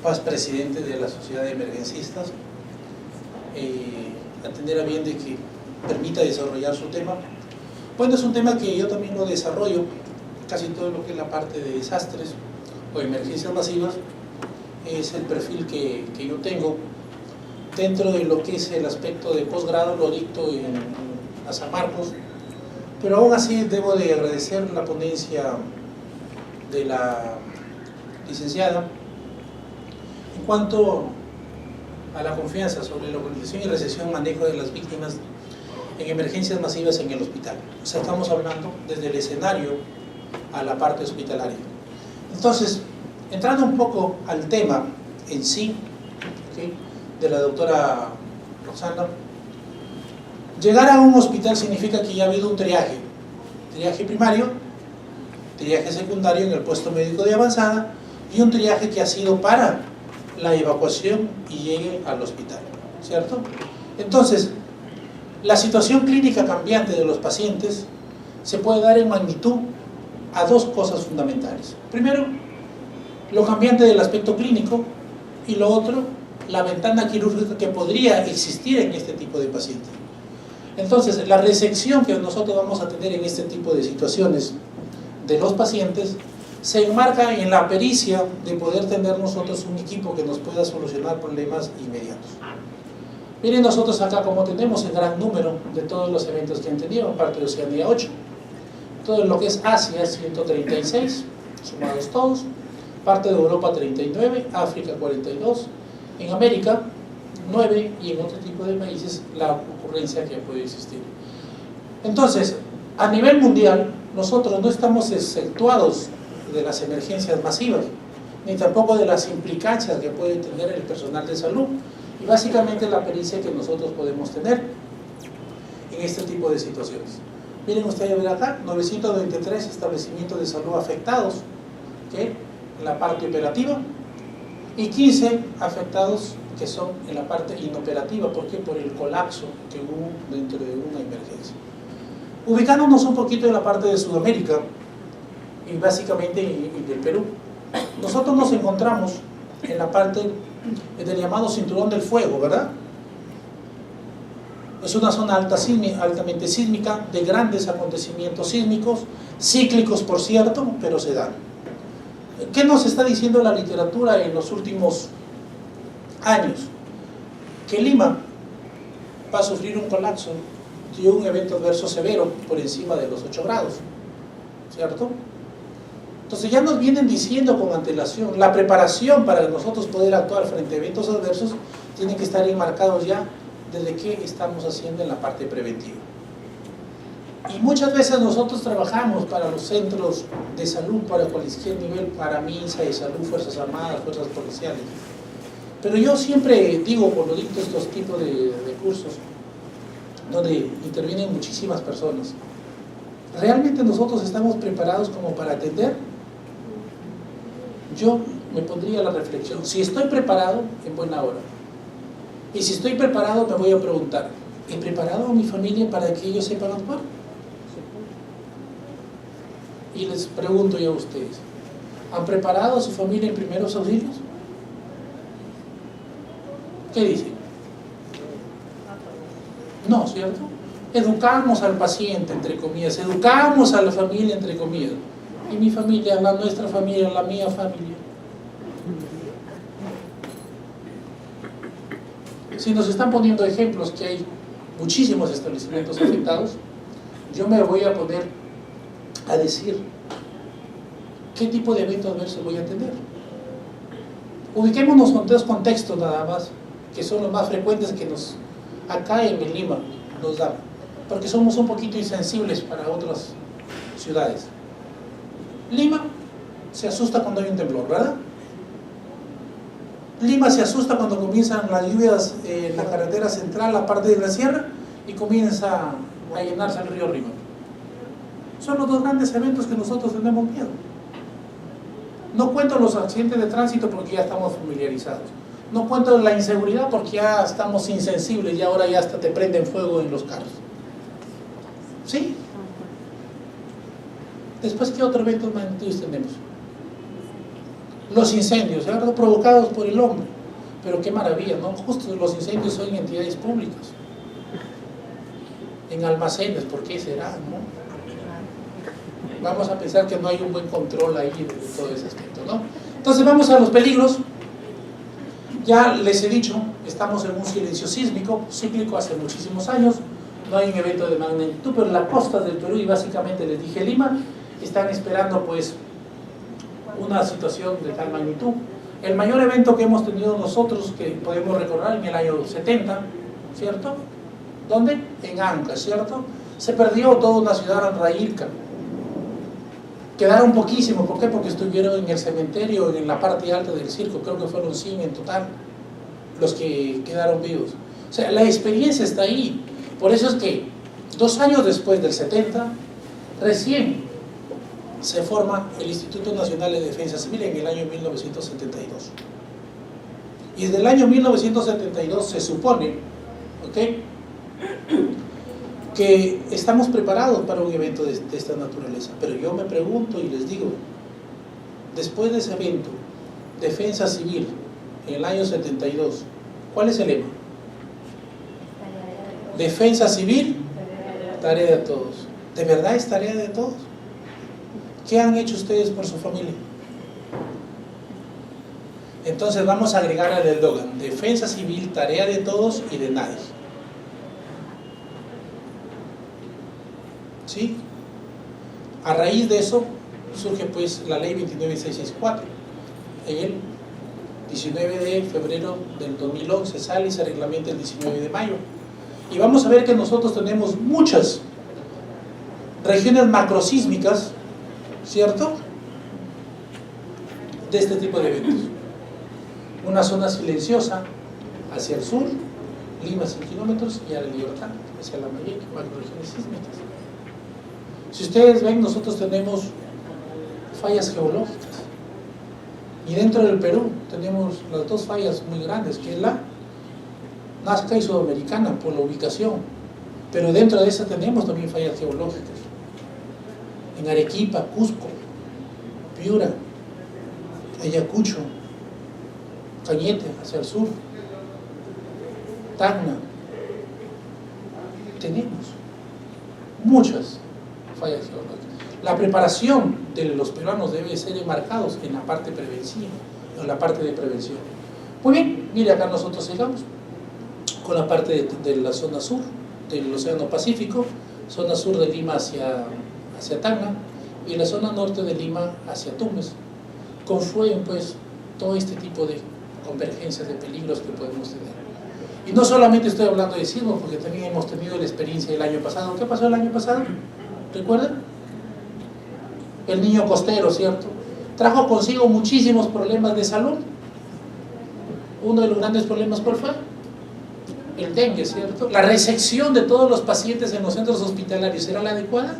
Paz, presidente de la Sociedad de Emergencistas, atender a bien de que permita desarrollar su tema. Bueno, es un tema que yo también lo desarrollo, casi todo lo que es la parte de desastres o emergencias masivas, es el perfil que yo tengo. Dentro de lo que es el aspecto de posgrado lo dicto a San Marcos, pero aún así debo de agradecer la ponencia de la licenciada en cuanto a la confianza sobre la organización y recepción y manejo de las víctimas en emergencias masivas en el hospital. O sea, estamos hablando desde el escenario a la parte hospitalaria. Entonces, entrando un poco al tema en sí, ¿okay?, de la doctora Roxana, llegar a un hospital significa que ya ha habido un triaje primario, triaje secundario en el puesto médico de avanzada y un triaje que ha sido para la evacuación y llegue al hospital, ¿cierto? Entonces, la situación clínica cambiante de los pacientes se puede dar en magnitud a dos cosas fundamentales. Primero, lo cambiante del aspecto clínico, y lo otro, la ventana quirúrgica que podría existir en este tipo de pacientes. Entonces, la resección que nosotros vamos a tener en este tipo de situaciones de los pacientes se enmarca en la pericia de poder tener nosotros un equipo que nos pueda solucionar problemas inmediatos. Miren nosotros acá como tenemos el gran número de todos los eventos que han tenido, parte de Oceanía 8, todo lo que es Asia 136, sumados todos, parte de Europa 39, África 42, en América 9 y en otro tipo de países la ocurrencia que puede existir. Entonces, a nivel mundial, nosotros no estamos exceptuados de las emergencias masivas, ni tampoco de las implicancias que puede tener el personal de salud, y básicamente la pericia que nosotros podemos tener en este tipo de situaciones. Miren ustedes a ver acá, 923 establecimientos de salud afectados, ¿okay?, en la parte operativa, y 15 afectados que son en la parte inoperativa. ¿Por qué? Por el colapso que hubo dentro de una emergencia. Ubicándonos un poquito en la parte de Sudamérica y básicamente en el Perú, nosotros nos encontramos en la parte del llamado cinturón del fuego, ¿verdad? Es una zona altamente sísmica, de grandes acontecimientos sísmicos, cíclicos por cierto, pero se dan. ¿Qué nos está diciendo la literatura en los últimos años? Que Lima va a sufrir un colapso y un evento adverso severo por encima de los 8 grados, ¿cierto? Entonces ya nos vienen diciendo con antelación, la preparación para nosotros poder actuar frente a eventos adversos tiene que estar enmarcados ya desde qué estamos haciendo en la parte preventiva. Y muchas veces nosotros trabajamos para los centros de salud, para cualquier nivel, para MINSA de salud, Fuerzas Armadas, Fuerzas Policiales. Pero yo siempre digo, cuando dicto estos tipos de cursos, donde intervienen muchísimas personas, ¿realmente nosotros estamos preparados como para atender? Yo me pondría la reflexión, si estoy preparado, en buena hora. Y si estoy preparado, me voy a preguntar, ¿he preparado a mi familia para que ellos sepan actuar? Y les pregunto yo a ustedes, ¿han preparado a su familia en primeros auxilios? ¿Qué dicen? No, ¿cierto? Educamos al paciente, entre comillas, educamos a la familia, entre comillas. Y mi familia, la nuestra familia, la mía familia. Si nos están poniendo ejemplos que hay muchísimos establecimientos afectados, yo me voy a poner a decir qué tipo de evento adverso voy a tener. Ubiquémonos con 3 contextos nada más, que son los más frecuentes que acá en Lima nos dan, porque somos un poquito insensibles para otras ciudades. Lima se asusta cuando hay un temblor, ¿verdad? Lima se asusta cuando comienzan las lluvias en la carretera central, la parte de la sierra, y comienza a llenarse el río Rímac. Son los 2 grandes eventos que nosotros tenemos miedo. No cuento los accidentes de tránsito porque ya estamos familiarizados. No cuento la inseguridad porque ya estamos insensibles y ahora ya hasta te prenden fuego en los carros. ¿Sí? Después, ¿qué otro evento de magnitudes tenemos? Los incendios, ¿cierto? Provocados por el hombre. Pero qué maravilla, ¿no? Justo los incendios son en entidades públicas, en almacenes, ¿por qué será, no? Vamos a pensar que no hay un buen control ahí de todo ese aspecto, ¿no? Entonces vamos a los peligros. Ya les he dicho, estamos en un silencio sísmico, cíclico hace muchísimos años, no hay un evento de magnitud, pero en las costas del Perú y básicamente les dije Lima, están esperando pues una situación de tal magnitud. El mayor evento que hemos tenido nosotros, que podemos recordar, en el año 70, ¿cierto? ¿Dónde? En Ancash, ¿cierto? Se perdió toda una ciudad, Railca. Quedaron poquísimos, ¿por qué? Porque estuvieron en el cementerio, en la parte alta del circo, creo que fueron 100 en total, los que quedaron vivos. O sea, la experiencia está ahí. Por eso es que 2 años después del 70, recién se forma el Instituto Nacional de Defensa Civil en el año 1972. Y desde el año 1972 se supone, ¿ok?, que estamos preparados para un evento de esta naturaleza. Pero yo me pregunto y les digo, después de ese evento, Defensa Civil, en el año 72, ¿cuál es el lema? Defensa Civil, tarea de todos. ¿De verdad es tarea de todos? ¿Qué han hecho ustedes por su familia? Entonces vamos a agregar al eslogan: Defensa Civil, tarea de todos y de nadie. ¿Sí? A raíz de eso surge pues la ley 29664. En el 19 de febrero del 2011 sale y se reglamenta el 19 de mayo. Y vamos a ver que nosotros tenemos muchas regiones macrosísmicas, ¿cierto?, de este tipo de eventos. Una zona silenciosa hacia el sur, Lima 100 kilómetros, y a la Libertad, hacia la Mayeca, macroregiones sísmicas. Si ustedes ven, nosotros tenemos fallas geológicas. Y dentro del Perú tenemos las 2 fallas muy grandes, que es la Nazca y Sudamericana, por la ubicación. Pero dentro de esa tenemos también fallas geológicas. En Arequipa, Cusco, Piura, Ayacucho, Cañete, hacia el sur, Tacna. Tenemos muchas fallas geológicas. La preparación de los peruanos debe ser enmarcados en la parte preventiva, en la parte de prevención. Muy bien, mire, acá nosotros llegamos con la parte de la zona sur del Océano Pacífico, zona sur de Lima hacia Tacna, y la zona norte de Lima hacia Tumbes. Confluyen pues todo este tipo de convergencias de peligros que podemos tener. Y no solamente estoy hablando de sismos, porque también hemos tenido la experiencia del año pasado. ¿Qué pasó el año pasado? ¿Recuerdan? El niño costero, ¿cierto? Trajo consigo muchísimos problemas de salud. Uno de los grandes problemas, ¿cuál fue? El dengue, ¿cierto? La resección de todos los pacientes en los centros hospitalarios, ¿era la adecuada?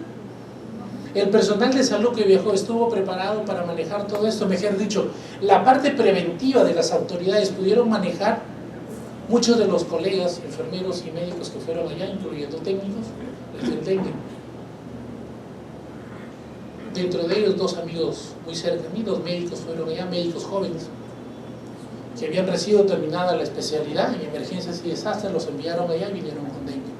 El personal de salud que viajó estuvo preparado para manejar todo esto. Mejor dicho, la parte preventiva de las autoridades pudieron manejar. Muchos de los colegas, enfermeros y médicos que fueron allá, incluyendo técnicos, del dengue. Dentro de ellos 2 amigos muy cerca a mí, 2 médicos fueron allá, médicos jóvenes, que habían recibido terminada la especialidad en emergencias y desastres, los enviaron allá y vinieron con dengue.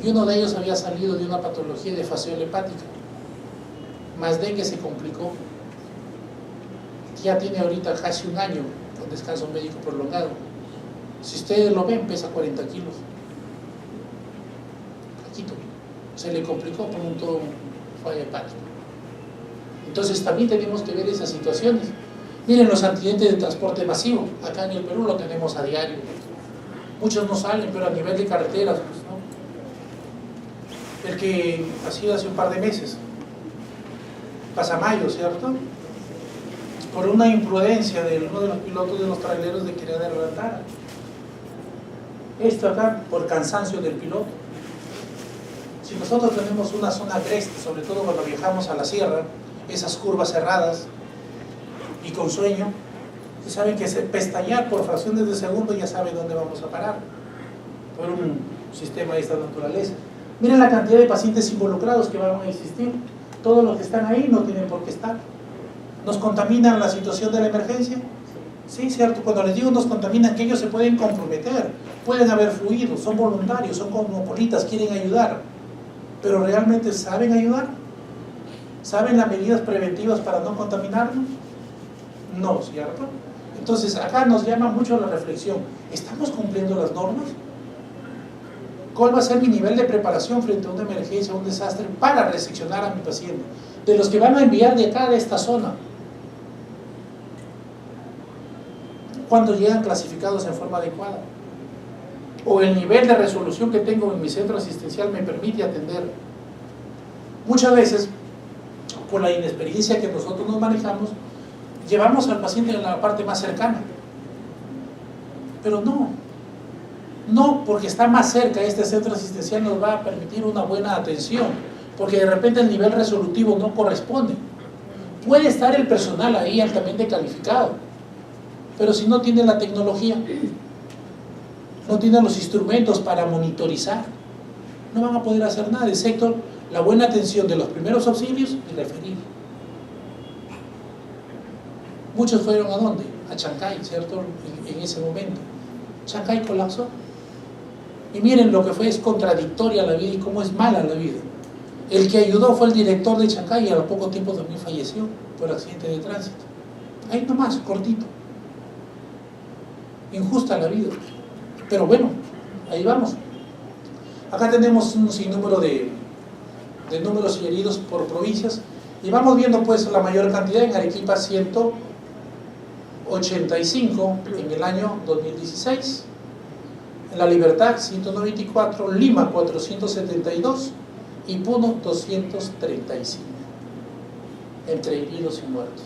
Y uno de ellos había salido de una patología de fasciole hepática, más dengue se complicó. Ya tiene ahorita casi 1 año con descanso médico prolongado. Si ustedes lo ven, pesa 40 kilos. Paquito. Se le complicó por un todo falla hepática. Entonces también tenemos que ver esas situaciones. Miren los accidentes de transporte masivo. Acá en el Perú lo tenemos a diario. Muchos no salen, pero a nivel de carreteras, pues, ¿no? El que ha sido hace un par de meses, Pasamayo, ¿cierto? Por una imprudencia de uno de los pilotos de los traileros de querer adelantar. Esto acá por cansancio del piloto. Si nosotros tenemos una zona agreste, sobre todo cuando viajamos a la sierra, esas curvas cerradas y con sueño, saben que pestañear por fracciones de segundo ya saben dónde vamos a parar, por un sistema de esta naturaleza. Miren la cantidad de pacientes involucrados que van a existir. Todos los que están ahí no tienen por qué estar. ¿Nos contaminan la situación de la emergencia? Sí, cierto. Cuando les digo nos contaminan, que ellos se pueden comprometer, pueden haber fluidos, son voluntarios, son cosmopolitas, quieren ayudar, pero ¿realmente saben ayudar? ¿Saben las medidas preventivas para no contaminarnos? No, ¿cierto? Entonces acá nos llama mucho la reflexión. ¿Estamos cumpliendo las normas? ¿Cuál va a ser mi nivel de preparación frente a una emergencia, un desastre, para reseccionar a mi paciente? De los que van a enviar de acá, de esta zona, ¿cuándo llegan clasificados en forma adecuada? ¿O el nivel de resolución que tengo en mi centro asistencial me permite atender? Muchas veces, por la inexperiencia que nosotros nos manejamos, llevamos al paciente en la parte más cercana. Pero no porque está más cerca este centro asistencial nos va a permitir una buena atención, porque de repente el nivel resolutivo no corresponde. Puede estar el personal ahí altamente calificado, pero si no tiene la tecnología, no tiene los instrumentos para monitorizar, no van a poder hacer nada, excepto la buena atención de los primeros auxilios y referir. Muchos fueron ¿a dónde? A Chancay, ¿cierto? En ese momento. Chancay colapsó. Y miren lo que fue, es contradictoria la vida y cómo es mala la vida. El que ayudó fue el director de Chancay y a poco tiempo también falleció por accidente de tránsito. Ahí nomás, cortito. Injusta la vida. Pero bueno, ahí vamos. Acá tenemos un sinnúmero de números y heridos por provincias. Y vamos viendo pues la mayor cantidad en Arequipa, 185 en el año 2016. En La Libertad, 194, Lima, 472 y Puno, 235, entre heridos y muertos.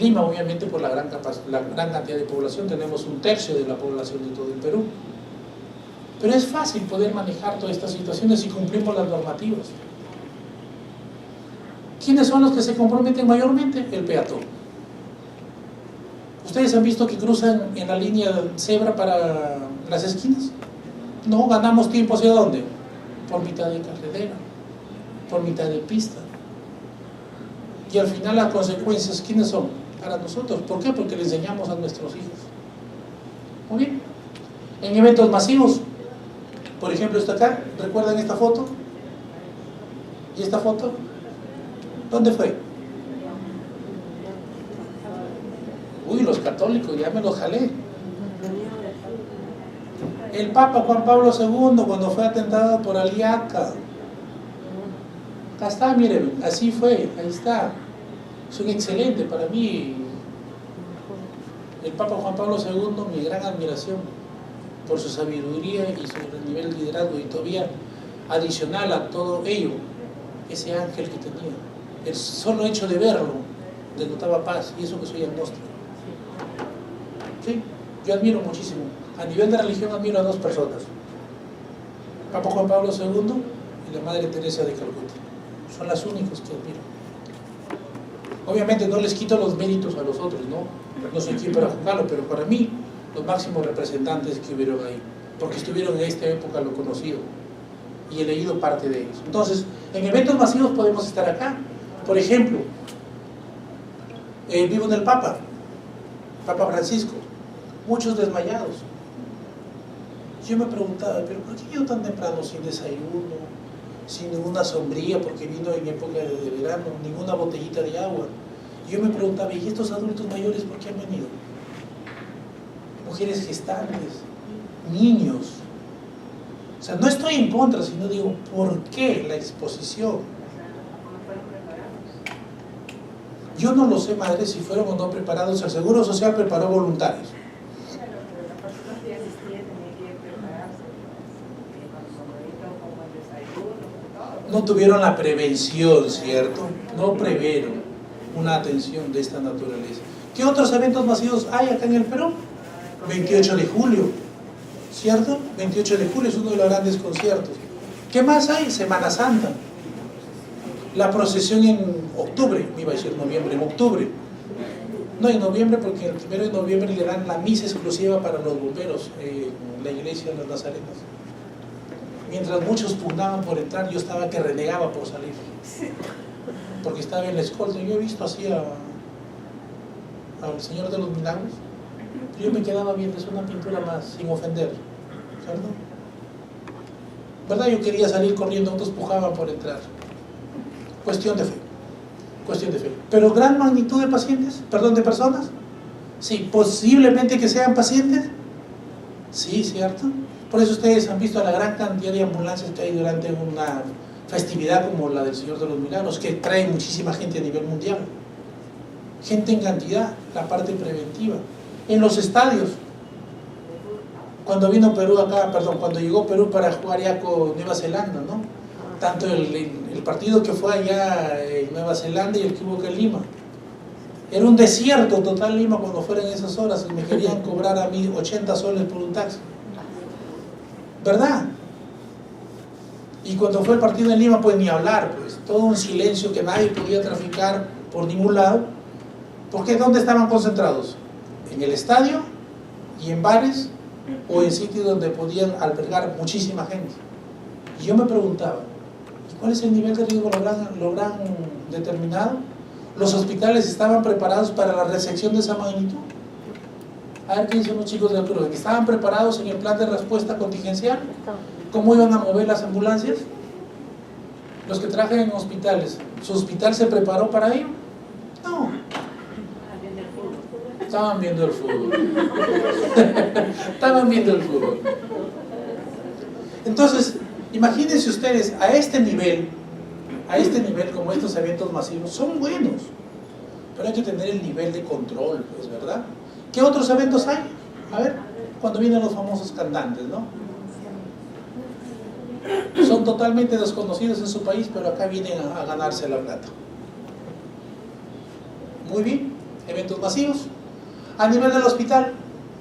Lima, obviamente, por la gran cantidad de población, tenemos un tercio de la población de todo el Perú. Pero es fácil poder manejar todas estas situaciones si cumplimos las normativas. ¿Quiénes son los que se comprometen mayormente? El peatón. ¿Ustedes han visto que cruzan en la línea cebra para las esquinas? No, ganamos tiempo ¿hacia dónde? Por mitad de carretera, por mitad de pista. Y al final las consecuencias, ¿quiénes son? Para nosotros. ¿Por qué? Porque le enseñamos a nuestros hijos. Muy bien. En eventos masivos, por ejemplo, esto acá, ¿recuerdan esta foto? ¿Y esta foto? ¿Dónde fue? Uy, los católicos, ya me los jalé. El Papa Juan Pablo II, cuando fue atentado por Aliaca. Acá está, miren, así fue, ahí está. Es un excelente para mí. El Papa Juan Pablo II, mi gran admiración por su sabiduría y su nivel de liderazgo, y todavía adicional a todo ello, ese ángel que tenía. El solo hecho de verlo denotaba paz, y eso que soy agnóstico. ¿Sí? Yo admiro muchísimo. A nivel de religión admiro a dos personas: Papa Juan Pablo II y la Madre Teresa de Calcuta. Son las únicos que admiro. Obviamente no les quito los méritos a los otros, ¿no? No soy quien para juzgarlo, pero para mí, los máximos representantes que hubieron ahí, porque estuvieron en esta época, lo conocido, y he leído parte de ellos. Entonces, en eventos masivos podemos estar acá. Por ejemplo, vivo en el Papa Francisco, muchos desmayados. Yo me preguntaba, ¿pero por qué yo tan temprano, sin desayuno, sin ninguna sombría, porque vino en época de verano, ninguna botellita de agua? Yo me preguntaba, ¿y estos adultos mayores por qué han venido? Mujeres gestantes, niños. O sea, no estoy en contra, sino digo, ¿por qué la exposición? Yo no lo sé, madre, si fueron o no preparados. El Seguro Social preparó voluntarios. No tuvieron la prevención, ¿cierto? No previeron una atención de esta naturaleza. ¿Qué otros eventos masivos hay acá en el Perú? 28 de julio, ¿cierto? 28 de julio es uno de los grandes conciertos. ¿Qué más hay? Semana Santa. La procesión en octubre, me iba a decir noviembre, en octubre. No, en noviembre, porque el 1 de noviembre le dan la misa exclusiva para los bomberos en la iglesia de las Nazarenas. Mientras muchos pugnaban por entrar, yo estaba que renegaba por salir. porque estaba en la escolta. Yo he visto así al Señor de los Milagros. Yo me quedaba viendo, es una pintura más, sin ofender, ¿cierto? ¿Verdad? Yo quería salir corriendo, otros pujaban por entrar. Cuestión de fe. Pero gran magnitud de pacientes, de personas. Sí, posiblemente que sean pacientes. Sí, ¿cierto? Por eso ustedes han visto la gran cantidad de ambulancias que hay durante una festividad como la del Señor de los Milagros, que trae muchísima gente a nivel mundial. Gente en cantidad, la parte preventiva. En los estadios, cuando vino Perú acá, cuando llegó Perú para jugar ya con Nueva Zelanda, ¿no? Tanto el partido que fue allá en Nueva Zelanda y el que hubo que en Lima. Era un desierto total Lima cuando fueran esas horas y me querían cobrar a mí 80 soles por un taxi. ¿Verdad? Y cuando fue el partido en Lima, pues ni hablar, pues todo un silencio, que nadie podía traficar por ningún lado. Porque ¿dónde estaban concentrados? En el estadio y en bares o en sitios donde podían albergar muchísima gente. Y yo me preguntaba, ¿cuál es el nivel de riesgo lo habrán determinado? ¿Los hospitales estaban preparados para la recepción de esa magnitud? A ver qué dicen los chicos del Cruz, que estaban preparados en el plan de respuesta contingencial. ¿Cómo iban a mover las ambulancias? Los que trabajan en hospitales, ¿su hospital se preparó para ello? No. Estaban viendo el fútbol. Estaban viendo el fútbol. Entonces, imagínense ustedes, a este nivel, como estos eventos masivos, son buenos. Pero hay que tener el nivel de control, pues, ¿verdad? ¿Qué otros eventos hay? A ver, cuando vienen los famosos cantantes, ¿no? Son totalmente desconocidos en su país, pero acá vienen a ganarse la plata. Muy bien, eventos masivos. A nivel del hospital,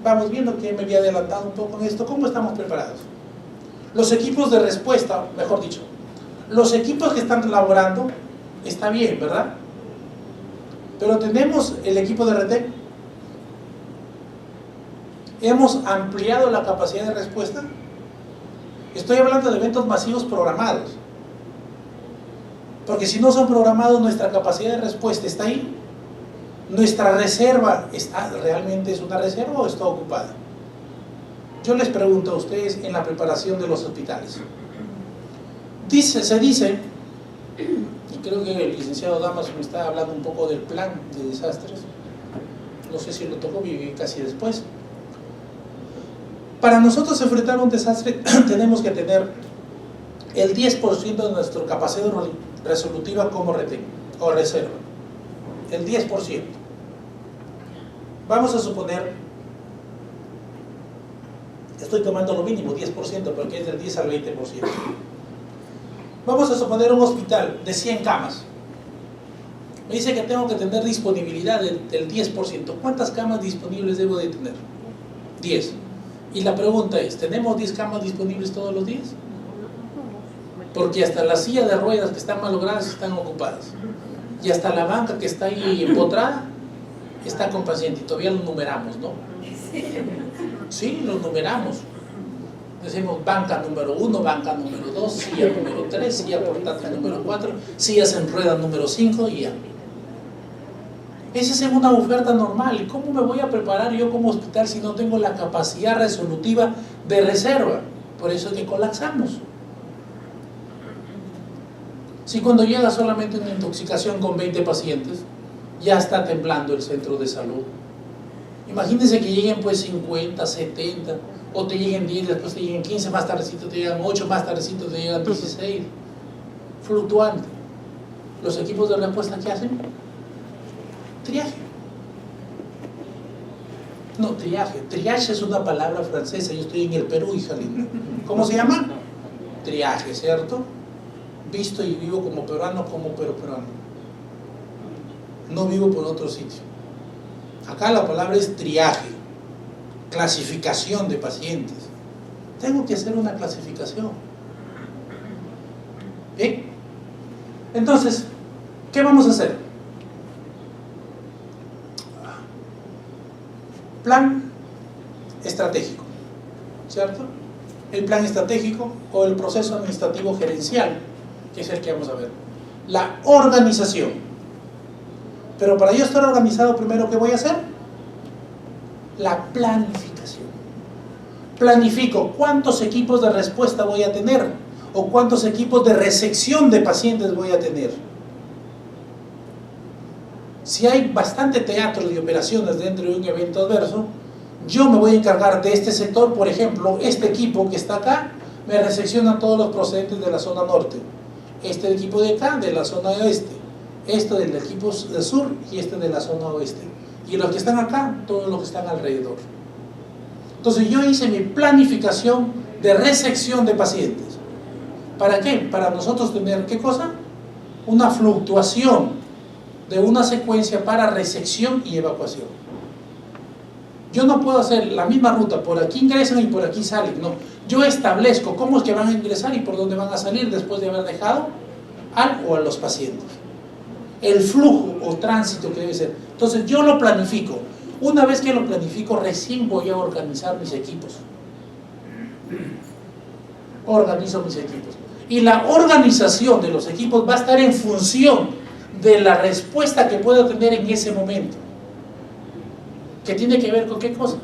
vamos viendo que me había adelantado un poco en esto. ¿Cómo estamos preparados? Los equipos de respuesta, mejor dicho, los equipos que están laborando, está bien, ¿verdad? Pero tenemos el equipo de RT. ¿Hemos ampliado la capacidad de respuesta? Estoy hablando de eventos masivos programados. Porque si no son programados, nuestra capacidad de respuesta está ahí. ¿Nuestra reserva realmente es una reserva o está ocupada? Yo les pregunto a ustedes en la preparación de los hospitales. Se dice, y creo que el licenciado Damas me está hablando un poco del plan de desastres, no sé si lo tocó, viví casi después. Para nosotros enfrentar un desastre tenemos que tener el 10% de nuestra capacidad resolutiva como retén o reserva. El 10%. Vamos a suponer, estoy tomando lo mínimo, 10%, porque es del 10 al 20%. Vamos a suponer un hospital de 100 camas. Me dice que tengo que tener disponibilidad del 10%. ¿Cuántas camas disponibles debo de tener? 10. Y la pregunta es, ¿tenemos 10 camas disponibles todos los días? Porque hasta las sillas de ruedas que están malogradas están ocupadas. Y hasta la banca que está ahí empotrada está con paciente. Y todavía lo numeramos, ¿no? Sí, lo numeramos. Decimos banca número 1, banca número 2, silla número 3, silla portátil número 4, sillas en rueda número 5 y ya. Esa es una oferta normal. ¿Y cómo me voy a preparar yo como hospital si no tengo la capacidad resolutiva de reserva? Por eso es que colapsamos. Si cuando llega solamente una intoxicación con 20 pacientes, ya está temblando el centro de salud. Imagínense que lleguen pues 50, 70, o te lleguen 10, después te lleguen 15, más tardecito te llegan 8, más tardecito te llegan 16. Fluctuante. ¿Los equipos de respuesta qué hacen? Triaje. No, triaje. Triaje es una palabra francesa, yo estoy en el Perú, hija linda. ¿Cómo se llama? Triaje, ¿cierto? Visto y vivo como peruano, peruano. No vivo por otro sitio. Acá la palabra es triaje, clasificación de pacientes. Tengo que hacer una clasificación. ¿Bien? Entonces, ¿qué vamos a hacer? Plan estratégico, ¿cierto? El plan estratégico o el proceso administrativo gerencial, que es el que vamos a ver. La organización. Pero para yo estar organizado, primero, ¿qué voy a hacer? La planificación. Planifico cuántos equipos de respuesta voy a tener o cuántos equipos de resección de pacientes voy a tener. Si hay bastante teatro de operaciones dentro de un evento adverso, yo me voy a encargar de este sector. Por ejemplo, este equipo que está acá me resecciona todos los procedentes de la zona norte, este equipo de acá de la zona oeste, este del equipo del sur y este de la zona oeste, y los que están acá, todos los que están alrededor. Entonces yo hice mi planificación de resección de pacientes. ¿Para qué? Para nosotros tener, ¿qué cosa? Una fluctuación de una secuencia para resección y evacuación. Yo no puedo hacer la misma ruta, por aquí ingresan y por aquí salen, no. Yo establezco cómo es que van a ingresar y por dónde van a salir después de haber dejado al o a los pacientes. El flujo o tránsito que debe ser. Entonces yo lo planifico. Una vez que lo planifico, recién voy a organizar mis equipos. Organizo mis equipos. Y la organización de los equipos va a estar en función de la respuesta que pueda tener en ese momento. ¿Qué tiene que ver con qué cosa?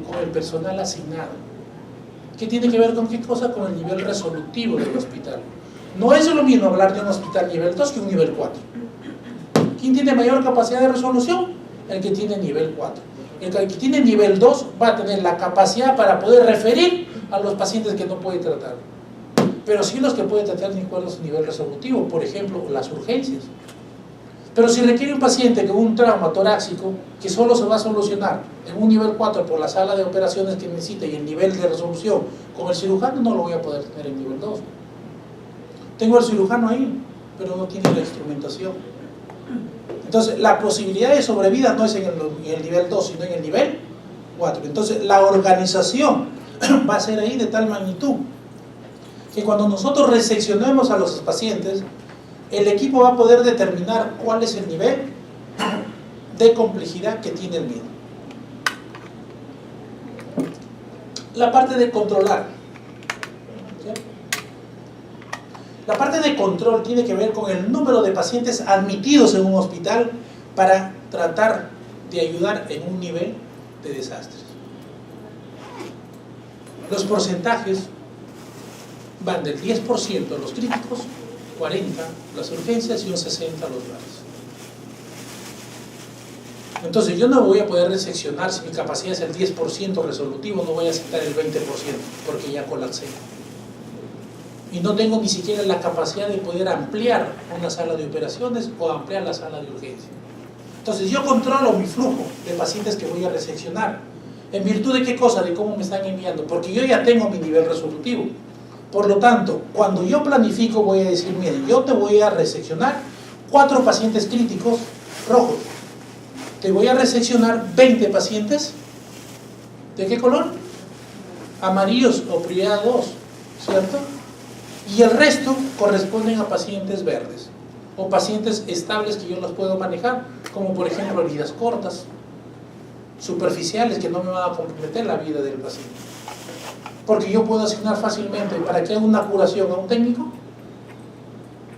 Con el personal asignado. ¿Qué tiene que ver con qué cosa? Con el nivel resolutivo del hospital. No es lo mismo hablar de un hospital nivel 2 que un nivel 4. ¿Quién tiene mayor capacidad de resolución? El que tiene nivel 4. El que tiene nivel 2 va a tener la capacidad para poder referir a los pacientes que no puede tratar. Pero sí los que puede tratar ni cuál es su nivel resolutivo, por ejemplo, las urgencias. Pero si requiere un paciente con un trauma torácico que solo se va a solucionar en un nivel 4 por la sala de operaciones que necesita y el nivel de resolución con el cirujano, no lo voy a poder tener en nivel 2. Tengo el cirujano ahí, pero no tiene la instrumentación. Entonces, la posibilidad de sobrevida no es en el nivel 2, sino en el nivel 4. Entonces, la organización va a ser ahí de tal magnitud que cuando nosotros reseccionemos a los pacientes, el equipo va a poder determinar cuál es el nivel de complejidad que tiene el mismo. La parte de controlar. ¿Sí? La parte de control tiene que ver con el número de pacientes admitidos en un hospital para tratar de ayudar en un nivel de desastres. Los porcentajes van del 10% los críticos, 40% las urgencias y un 60% los graves. Entonces yo no voy a poder reseccionar si mi capacidad es el 10% resolutivo, no voy a aceptar el 20% porque ya colapsé. Y no tengo ni siquiera la capacidad de poder ampliar una sala de operaciones o ampliar la sala de urgencia. Entonces yo controlo mi flujo de pacientes que voy a reseccionar. ¿En virtud de qué cosa? De cómo me están enviando. Porque yo ya tengo mi nivel resolutivo. Por lo tanto, cuando yo planifico voy a decir, miren, yo te voy a reseccionar 4 pacientes críticos rojos. Te voy a reseccionar 20 pacientes. ¿De qué color? Amarillos o prioridad 2, ¿cierto? Y el resto corresponden a pacientes verdes o pacientes estables que yo los puedo manejar, como por ejemplo heridas cortas, superficiales que no me van a comprometer la vida del paciente. Porque yo puedo asignar fácilmente para que haga una curación a un técnico.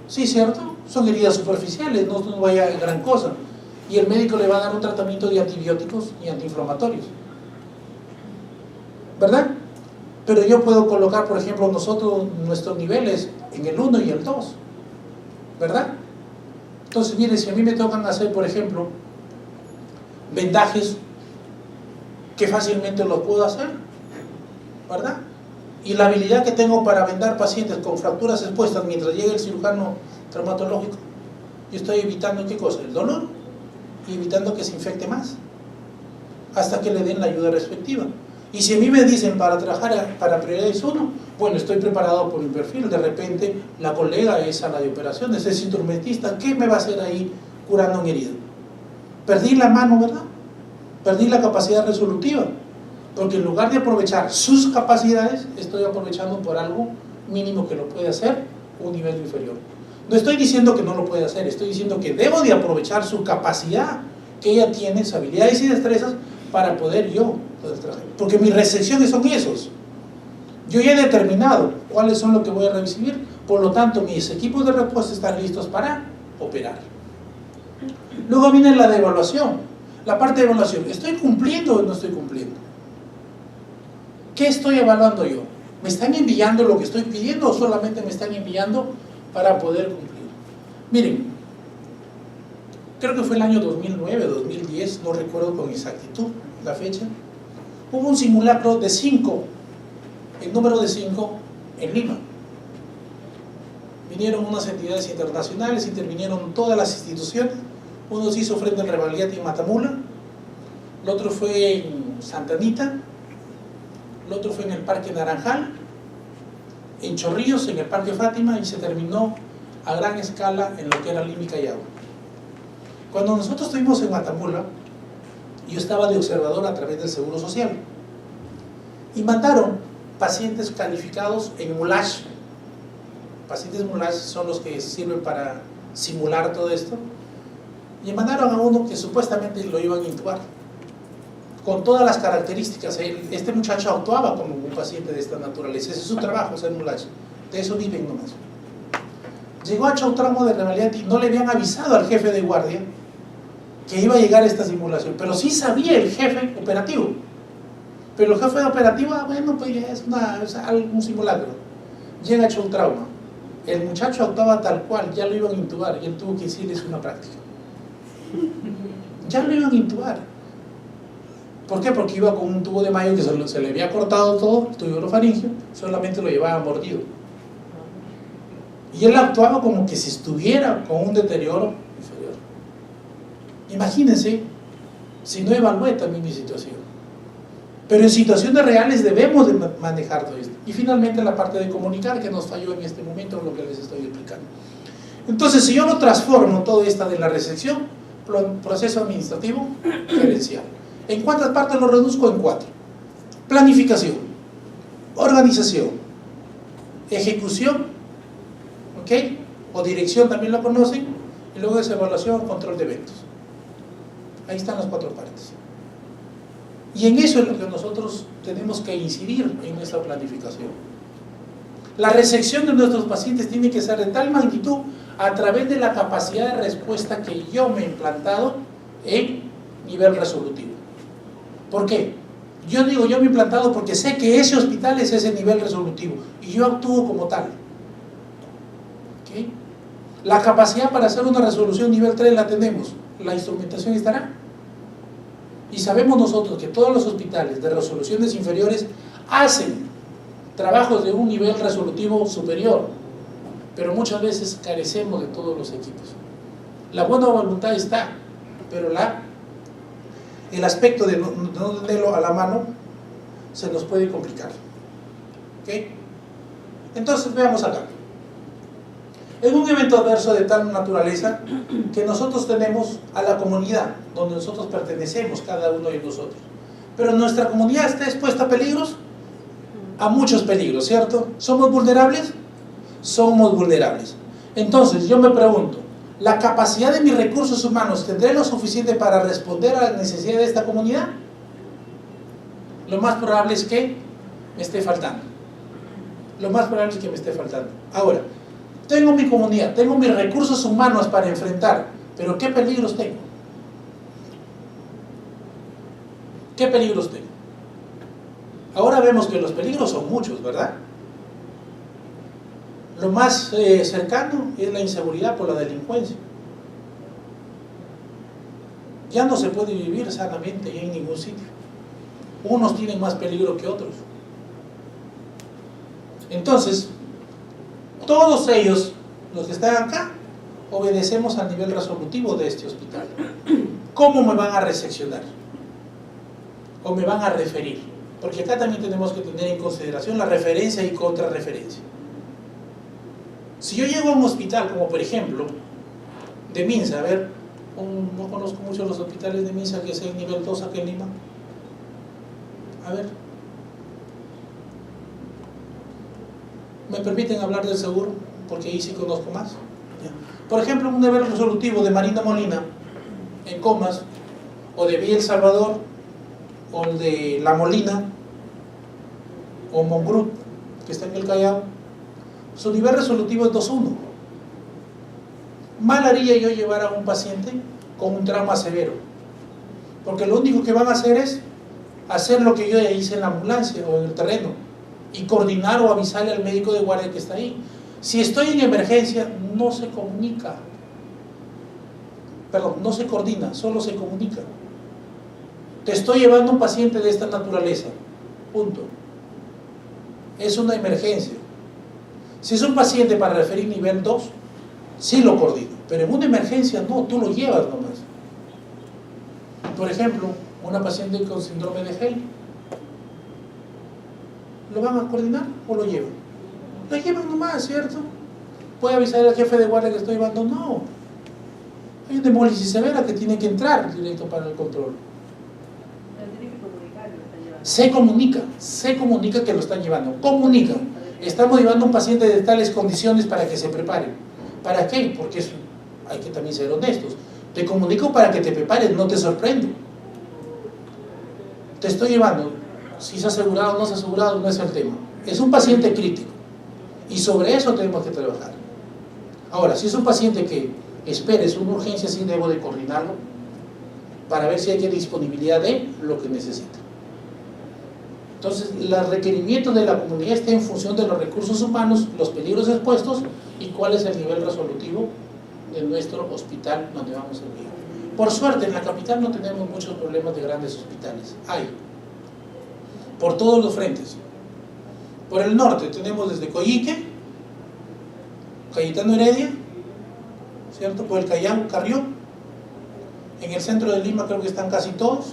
Sí, ¿cierto? Son heridas superficiales, no vaya a gran cosa. Y el médico le va a dar un tratamiento de antibióticos y antiinflamatorios. ¿Verdad? Pero yo puedo colocar, por ejemplo, nuestros niveles en el 1 y el 2. ¿Verdad? Entonces, mire, si a mí me tocan hacer, por ejemplo, vendajes, que fácilmente los puedo hacer, ¿verdad? Y la habilidad que tengo para vendar pacientes con fracturas expuestas mientras llega el cirujano traumatológico, yo estoy evitando, ¿qué cosa? El dolor, y evitando que se infecte más, hasta que le den la ayuda respectiva. Y si a mí me dicen para trabajar para prioridades 1, bueno, estoy preparado por mi perfil. De repente la colega es sala de operaciones, es instrumentista, ¿qué me va a hacer ahí curando un herido? Perdí la mano, ¿verdad? Perdí la capacidad resolutiva, porque en lugar de aprovechar sus capacidades, estoy aprovechando por algo mínimo que lo puede hacer un nivel inferior. No estoy diciendo que no lo puede hacer, estoy diciendo que debo de aprovechar su capacidad que ella tiene, sus habilidades y destrezas, para poder yo poder trabajar. Porque mis resecciones son esos. Yo ya he determinado cuáles son los que voy a recibir, por lo tanto mis equipos de respuesta están listos para operar. Luego viene la de evaluación, la parte de evaluación. ¿Estoy cumpliendo o no estoy cumpliendo? ¿Qué estoy evaluando yo? ¿Me están enviando lo que estoy pidiendo o solamente me están enviando para poder cumplir? Miren, creo que fue el año 2009, 2010, no recuerdo con exactitud la fecha, hubo un simulacro de 5, el número de 5 en Lima. Vinieron unas entidades internacionales, intervinieron todas las instituciones. Uno se hizo frente al Revalliati en Matamula, el otro fue en Santa Anita, el otro fue en el Parque Naranjal, en Chorrillos, en el Parque Fátima, y se terminó a gran escala en lo que era Lima y Callao. Cuando nosotros estuvimos en Matamula, yo estaba de observador a través del Seguro Social y mandaron pacientes calificados en mulage. Pacientes mulage son los que sirven para simular todo esto, y mandaron a uno que supuestamente lo iban a intubar con todas las características. Este muchacho actuaba como un paciente de esta naturaleza, ese es su trabajo, ser mulage, de eso viven nomás. Llegó a Chautramo de Revalliati, no le habían avisado al jefe de guardia que iba a llegar a esta simulación, pero sí sabía el jefe operativo. Pero el jefe de operativo, bueno, pues ya es un simulacro. Llega a Chautramo, el muchacho actuaba tal cual, ya lo iban a intubar, y él tuvo que decirles una práctica. Ya lo iban a intubar. ¿Por qué? Porque iba con un tubo de mayo que se le había cortado todo, el tubo orofaringeo, solamente lo llevaba mordido. Y él actuaba como que si estuviera con un deterioro inferior. Imagínense, si no evalué también mi situación. Pero en situaciones reales debemos de manejar todo esto. Y finalmente la parte de comunicar, que nos falló en este momento, lo que les estoy explicando. Entonces, si yo lo transformo todo esto de la recepción, proceso administrativo gerencial. ¿En cuántas partes lo reduzco? En 4. Planificación, organización, ejecución, ¿ok? O dirección también lo conocen, y luego es evaluación, control de eventos. Ahí están las 4 partes. Y en eso es lo que nosotros tenemos que incidir en nuestra planificación. La recepción de nuestros pacientes tiene que ser de tal magnitud a través de la capacidad de respuesta que yo me he implantado en nivel resolutivo. ¿Por qué? Yo digo yo me he implantado porque sé que ese hospital es ese nivel resolutivo y yo actúo como tal. ¿Okay? La capacidad para hacer una resolución nivel 3 la tenemos, la instrumentación estará. Y sabemos nosotros que todos los hospitales de resoluciones inferiores hacen trabajos de un nivel resolutivo superior, pero muchas veces carecemos de todos los equipos. La buena voluntad está, pero el aspecto de no tenerlo a la mano se nos puede complicar. ¿Okay? Entonces veamos acá. En un evento adverso de tal naturaleza que nosotros tenemos a la comunidad donde nosotros pertenecemos, cada uno de nosotros, pero nuestra comunidad está expuesta a peligros, a muchos peligros, ¿cierto? ¿Somos vulnerables? Somos vulnerables. Entonces yo me pregunto, ¿la capacidad de mis recursos humanos tendré lo suficiente para responder a las necesidades de esta comunidad? Lo más probable es que me esté faltando. Lo más probable es que me esté faltando. Ahora, tengo mi comunidad, tengo mis recursos humanos para enfrentar, pero ¿qué peligros tengo? ¿Qué peligros tengo? Ahora vemos que los peligros son muchos, ¿verdad? Lo más cercano es la inseguridad por la delincuencia. Ya no se puede vivir sanamente en ningún sitio. Unos tienen más peligro que otros. Entonces, todos ellos, los que están acá, obedecemos al nivel resolutivo de este hospital. ¿Cómo me van a recepcionar? ¿O me van a referir? Porque acá también tenemos que tener en consideración la referencia y contrarreferencia. Si yo llego a un hospital, como por ejemplo, de Minsa, a ver, no conozco mucho los hospitales de Minsa, que es el nivel 2 aquí en Lima. A ver. ¿Me permiten hablar del seguro? Porque ahí sí conozco más. ¿Ya? Por ejemplo, un nivel resolutivo de Marina Molina, en Comas, o de Villa El Salvador, o de La Molina, o Mongrut, que está en el Callao, su nivel resolutivo es 2.1. Mal haría yo llevar a un paciente con un trauma severo, porque lo único que van a hacer es hacer lo que yo ya hice en la ambulancia o en el terreno y coordinar o avisarle al médico de guardia que está ahí. Si estoy en emergencia, no se comunica, perdón, no se coordina, solo se comunica. Te estoy llevando un paciente de esta naturaleza, punto. Es una emergencia. Si es un paciente para referir nivel 2, sí lo coordino, pero en una emergencia no, tú lo llevas nomás. Por ejemplo, una paciente con síndrome de Hell, ¿lo van a coordinar o lo llevan? Lo llevan nomás, ¿cierto? ¿Puede avisar al jefe de guardia que estoy llevando? No. Hay una hemólisis severa que tiene que entrar directo para el control. Se comunica que lo están llevando, comunica. Estamos llevando a un paciente de tales condiciones para que se prepare. ¿Para qué? Porque hay que también ser honestos. Te comunico para que te prepares, no te sorprendo. Te estoy llevando, si se ha asegurado o no se ha asegurado, no es el tema. Es un paciente crítico y sobre eso tenemos que trabajar. Ahora, si es un paciente que espera, es una urgencia, sí debo de coordinarlo para ver si hay disponibilidad de lo que necesita. Entonces, los requerimientos de la comunidad están en función de los recursos humanos, los peligros expuestos y cuál es el nivel resolutivo de nuestro hospital donde vamos a vivir. Por suerte, en la capital no tenemos muchos problemas de grandes hospitales. Hay, por todos los frentes. Por el norte tenemos desde Coyique, Cayetano Heredia, ¿cierto? Por el Callao, Carrión. En el centro de Lima creo que están casi todos.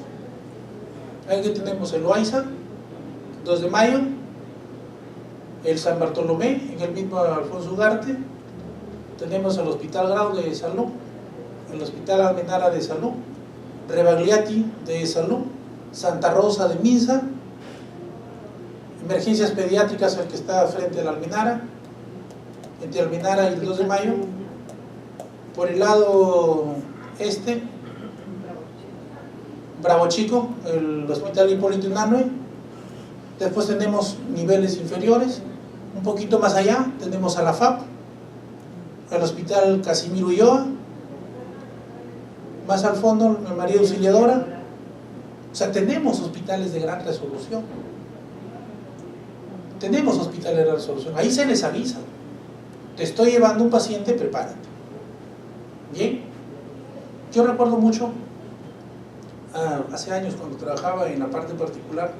Ahí que tenemos el Loaiza, 2 de Mayo, el San Bartolomé, en el mismo Alfonso Ugarte. Tenemos el Hospital Grau de Salud, el Hospital Almenara de Salud, Rebagliati de Salud, Santa Rosa de Minsa, Emergencias Pediátricas, el que está frente a la Almenara, entre Almenara y el 2 de Mayo. Por el lado este, Bravo Chico, el Hospital Hipólito Unanue. Después tenemos niveles inferiores, un poquito más allá tenemos a la FAP, el Hospital Casimiro Ulloa, más al fondo la María Auxiliadora. O sea, tenemos hospitales de gran resolución. Tenemos hospitales de gran resolución. Ahí se les avisa. Te estoy llevando un paciente, prepárate. Bien. Yo recuerdo mucho, hace años cuando trabajaba en la parte particular,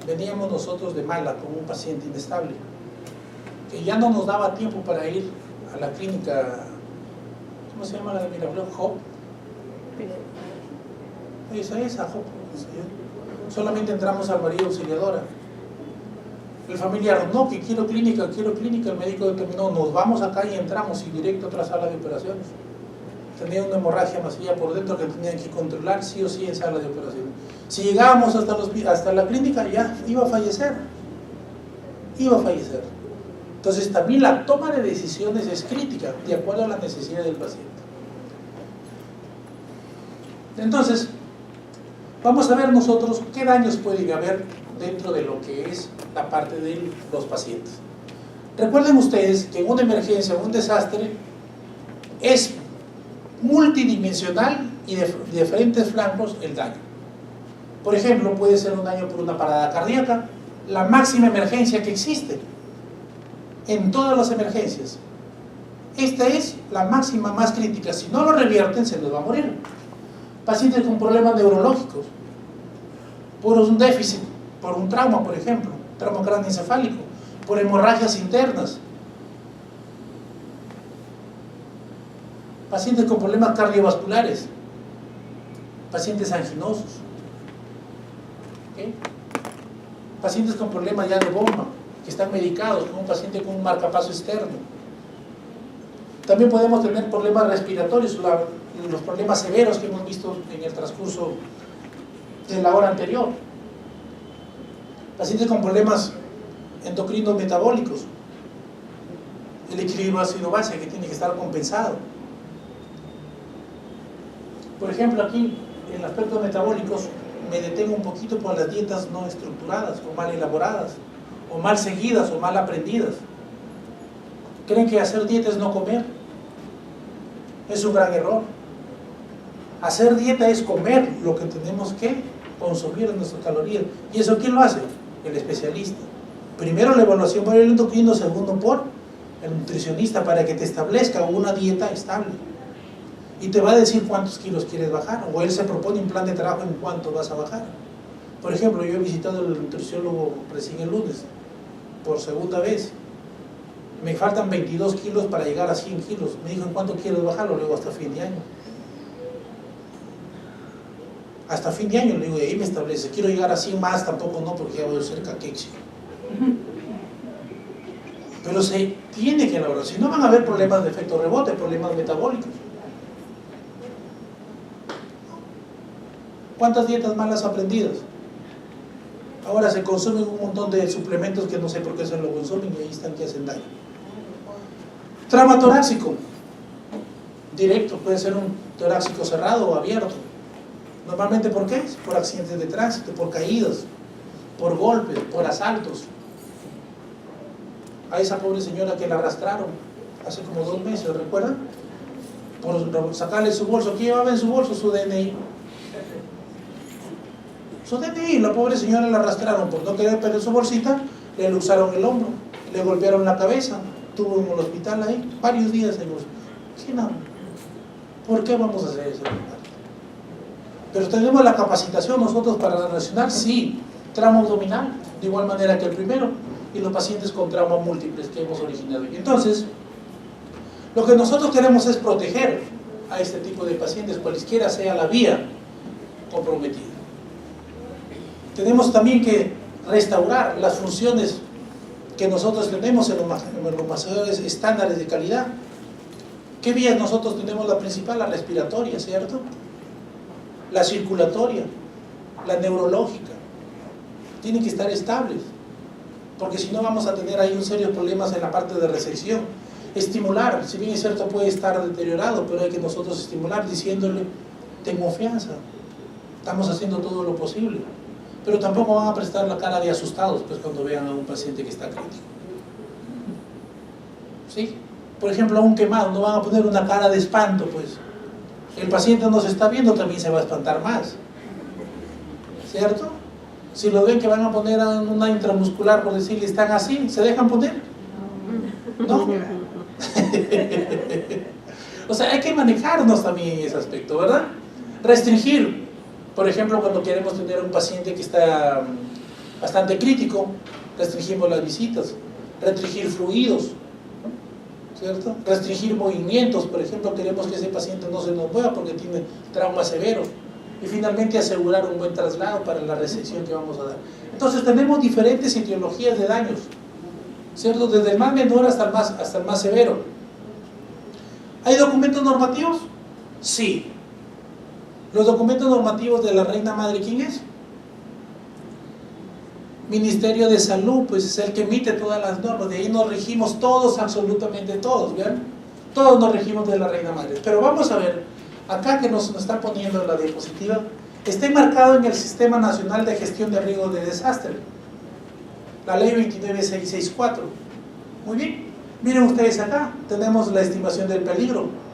veníamos nosotros de Mala con un paciente inestable, que ya no nos daba tiempo para ir a la clínica, ¿cómo se llama la de Miraflores? Hop. Esa Hop. Solamente entramos al María Auxiliadora. El familiar, no, que quiero clínica, el médico determinó, nos vamos acá y entramos y directo a otra sala de operaciones. Tenía una hemorragia masiva por dentro que tenían que controlar sí o sí en sala de operaciones. Si llegábamos hasta la clínica, ya iba a fallecer. Entonces también la toma de decisiones es crítica, de acuerdo a la necesidad del paciente. Entonces, vamos a ver nosotros qué daños pueden haber dentro de lo que es la parte de los pacientes. Recuerden ustedes que en una emergencia o un desastre es multidimensional y de diferentes flancos el daño. Por ejemplo, puede ser un daño por una parada cardíaca, la máxima emergencia que existe en todas las emergencias. Esta es la máxima más crítica. Si no lo revierten, se les va a morir. Pacientes con problemas neurológicos, por un déficit, por un trauma, por ejemplo, trauma craneoencefálico, por hemorragias internas. Pacientes con problemas cardiovasculares, pacientes anginosos, ¿okay? Pacientes con problemas ya de bomba, que están medicados, como un paciente con un marcapaso externo. También podemos tener problemas respiratorios, los problemas severos que hemos visto en el transcurso de la hora anterior. Pacientes con problemas endocrinos metabólicos, el equilibrio ácido-base que tiene que estar compensado. Por ejemplo, aquí en aspectos metabólicos me detengo un poquito por las dietas no estructuradas o mal elaboradas, o mal seguidas o mal aprendidas. ¿Creen que hacer dieta es no comer? Es un gran error. Hacer dieta es comer lo que tenemos que consumir en nuestras calorías. ¿Y eso quién lo hace? El especialista. Primero la evaluación por el endocrino, segundo por el nutricionista, para que te establezca una dieta estable. Y te va a decir cuántos kilos quieres bajar, o él se propone un plan de trabajo en cuánto vas a bajar. Por ejemplo, yo he visitado al nutriciólogo recién el lunes, por segunda vez. Me faltan 22 kilos para llegar a 100 kilos. Me dijo, ¿en cuánto quieres bajarlo? Le digo, hasta fin de año. Hasta fin de año, le digo, y ahí me establece. Quiero llegar a 100 más, tampoco no, porque ya voy cerca que éxito. Pero se tiene que elaborar. Si no, van a haber problemas de efecto rebote, problemas metabólicos. ¿Cuántas dietas malas aprendidas? Ahora se consumen un montón de suplementos que no sé por qué se lo consumen y ahí están que hacen daño. Trauma torácico. Directo, puede ser un torácico cerrado o abierto. Normalmente, ¿por qué? Por accidentes de tránsito, por caídas, por golpes, por asaltos. A esa pobre señora que la arrastraron hace como 2 meses, ¿recuerdan? Por sacarle su bolso. ¿Qué llevaba en su bolso? Su DNI. Su DNI, la pobre señora la arrastraron por no querer perder su bolsita, le luxaron el hombro, le golpearon la cabeza, estuvo en el hospital ahí, varios días en el hospital. ¿Qué no? ¿Por qué vamos a hacer eso? Pero tenemos la capacitación nosotros para relacionar, sí, trauma abdominal, de igual manera que el primero, y los pacientes con traumas múltiples que hemos originado. Y entonces, lo que nosotros queremos es proteger a este tipo de pacientes, cualquiera sea la vía comprometida. Tenemos también que restaurar las funciones que nosotros tenemos en los mayores estándares de calidad. ¿Qué vías nosotros tenemos? La principal, la respiratoria, ¿cierto? La circulatoria, la neurológica. Tienen que estar estables, porque si no vamos a tener ahí un serio problemas en la parte de recepción. Estimular, si bien es cierto puede estar deteriorado, pero hay que nosotros estimular diciéndole, ten confianza, estamos haciendo todo lo posible. Pero tampoco van a prestar la cara de asustados pues cuando vean a un paciente que está crítico. ¿Sí? Por ejemplo, a un quemado no van a poner una cara de espanto, pues el paciente no se está viendo, también se va a espantar más, ¿cierto? Si lo ven que van a poner una intramuscular, por decirle, están así, ¿se dejan poner? ¿No? O sea, hay que manejarnos también en ese aspecto, ¿verdad? Restringir. Por ejemplo, cuando queremos tener un paciente que está bastante crítico, restringimos las visitas. Restringir fluidos, ¿cierto? Restringir movimientos. Por ejemplo, queremos que ese paciente no se nos mueva porque tiene trauma severo. Y finalmente asegurar un buen traslado para la resección que vamos a dar. Entonces tenemos diferentes etiologías de daños, ¿cierto? Desde el más menor hasta el más severo. ¿Hay documentos normativos? Sí. ¿Los documentos normativos de la Reina Madre quién es? Ministerio de Salud, pues es el que emite todas las normas. De ahí nos regimos todos, absolutamente todos, ¿vean? Todos nos regimos de la Reina Madre. Pero vamos a ver, acá que nos está poniendo en la diapositiva, está enmarcado en el Sistema Nacional de Gestión de Riesgos de Desastre, la Ley 29664. Muy bien, miren ustedes acá, tenemos la estimación del peligro,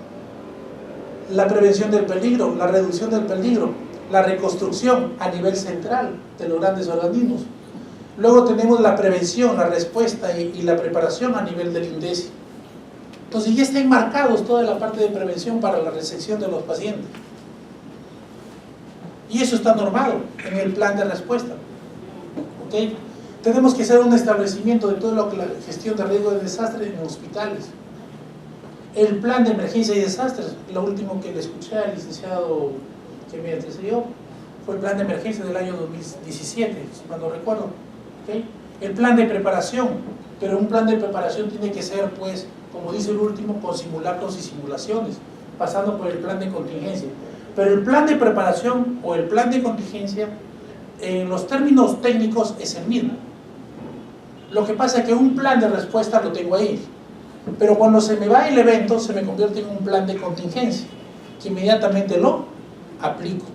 la prevención del peligro, la reducción del peligro, la reconstrucción a nivel central de los grandes organismos. Luego tenemos la prevención, la respuesta y la preparación a nivel del INDECI. Entonces ya están enmarcados toda la parte de prevención para la resección de los pacientes. Y eso está normado en el plan de respuesta. ¿Ok? Tenemos que hacer un establecimiento de todo lo que la gestión de riesgo de desastre en hospitales. El plan de emergencia y desastres, lo último que le escuché al licenciado que me antecedió, fue el plan de emergencia del año 2017, si mal no recuerdo. ¿Okay? El plan de preparación, pero un plan de preparación tiene que ser, pues, como dice el último, con simulacros y simulaciones, pasando por el plan de contingencia. Pero el plan de preparación o el plan de contingencia, en los términos técnicos, es el mismo. Lo que pasa es que un plan de respuesta lo tengo ahí, pero cuando se me va el evento, se me convierte en un plan de contingencia, que inmediatamente lo aplico.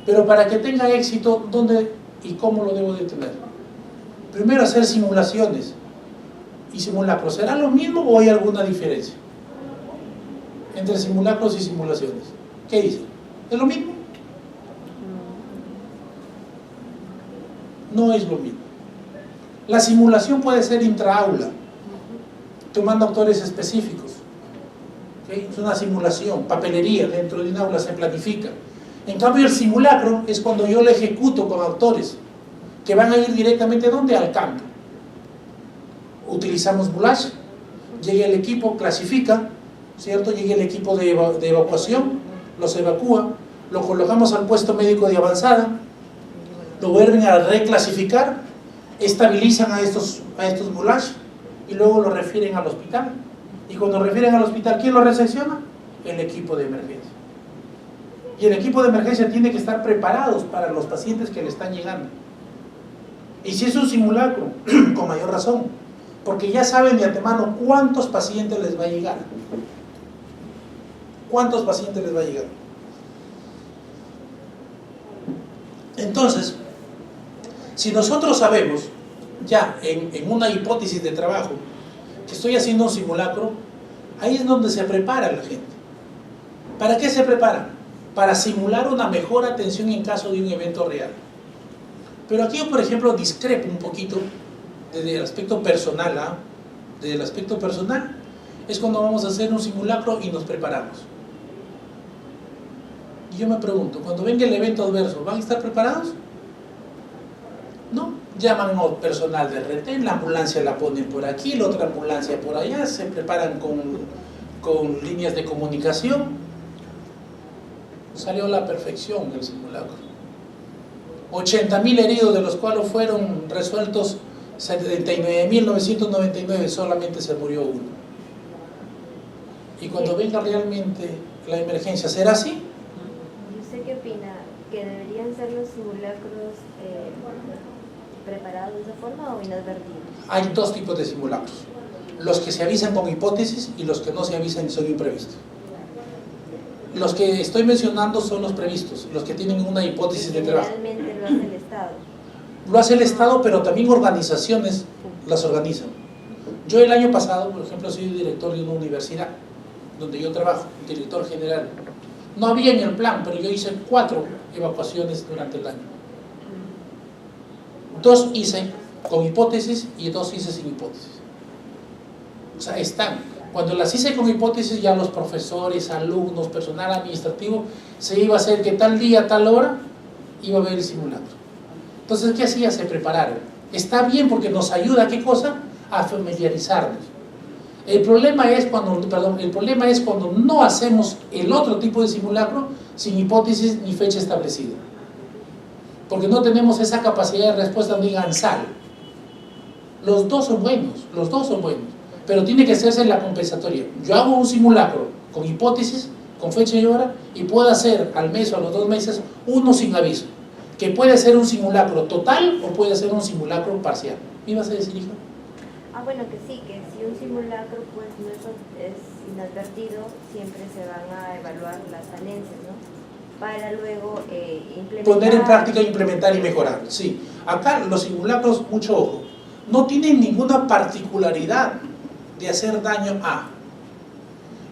Pero para que tenga éxito, ¿dónde y cómo lo debo de tener? Primero, hacer simulaciones y simulacros. ¿Será lo mismo o hay alguna diferencia? entre simulacros y simulaciones? ¿Qué dicen? ¿Es lo mismo? No es lo mismo. La simulación puede ser intraaula, tomando actores específicos. ¿Okay? Es una simulación, papelería, dentro de un aula se planifica. En cambio el simulacro es cuando yo lo ejecuto con actores que van a ir directamente ¿dónde? Al campo. Utilizamos boulage, llega el equipo, clasifica, ¿cierto? Llega el equipo de evacuación, los evacúa, lo colocamos al puesto médico de avanzada, lo vuelven a reclasificar, estabilizan a estos boulage y luego lo refieren al hospital. Y cuando refieren al hospital, ¿quién lo recepciona? El equipo de emergencia. Y el equipo de emergencia tiene que estar preparados para los pacientes que le están llegando. Y si es un simulacro, con mayor razón, porque ya saben de antemano cuántos pacientes les va a llegar. ¿Cuántos pacientes les va a llegar? Entonces, si nosotros sabemos ya en una hipótesis de trabajo que estoy haciendo un simulacro, ahí es donde se prepara la gente. ¿Para qué se prepara? Para simular una mejor atención en caso de un evento real. Pero aquí yo, por ejemplo, discrepo un poquito desde el aspecto personal. Desde el aspecto personal es cuando vamos a hacer un simulacro y nos preparamos. Y yo me pregunto, cuando venga el evento adverso, ¿van a estar preparados? No, llaman al personal de retén, la ambulancia la ponen por aquí, la otra ambulancia por allá, se preparan con líneas de comunicación. Salió a la perfección el simulacro. 80.000 heridos, de los cuales fueron resueltos 79.999, solamente se murió uno. Y cuando venga realmente la emergencia, ¿será así? ¿Y usted qué opina? ¿Que deberían ser los simulacros preparados de forma o inadvertidos? Hay dos tipos de simulacros: los que se avisan con hipótesis y los que no se avisan y son imprevistos. Los que estoy mencionando son los previstos, los que tienen una hipótesis de trabajo. Generalmente lo hace el Estado. Lo hace el Estado, pero también organizaciones las organizan. Yo el año pasado, por ejemplo, soy director de una universidad donde yo trabajo, director general. No había en el plan, pero yo hice 4 evacuaciones durante el año. 2 hice con hipótesis y 2 hice sin hipótesis. O sea, están. Cuando las hice con hipótesis, ya los profesores, alumnos, personal administrativo, se iba a hacer que tal día, tal hora, iba a haber el simulacro. Entonces, ¿qué hacía? Se prepararon. Está bien porque nos ayuda, ¿qué cosa? A familiarizarnos. El problema es cuando no hacemos el otro tipo de simulacro sin hipótesis ni fecha establecida. Porque no tenemos esa capacidad de respuesta donde digan sal. Los dos son buenos, pero tiene que hacerse en la compensatoria. Yo hago un simulacro con hipótesis, con fecha y hora, y puedo hacer al mes o a los 2 meses uno sin aviso, que puede ser un simulacro total o puede ser un simulacro parcial. ¿Me ibas a decir, hija? Bueno, que sí, que si un simulacro pues no es inadvertido, siempre se van a evaluar las falencias, ¿no? Para luego implementar... Poner en práctica, implementar y mejorar. Sí, acá los simulacros, mucho ojo, no tienen ninguna particularidad de hacer daño a.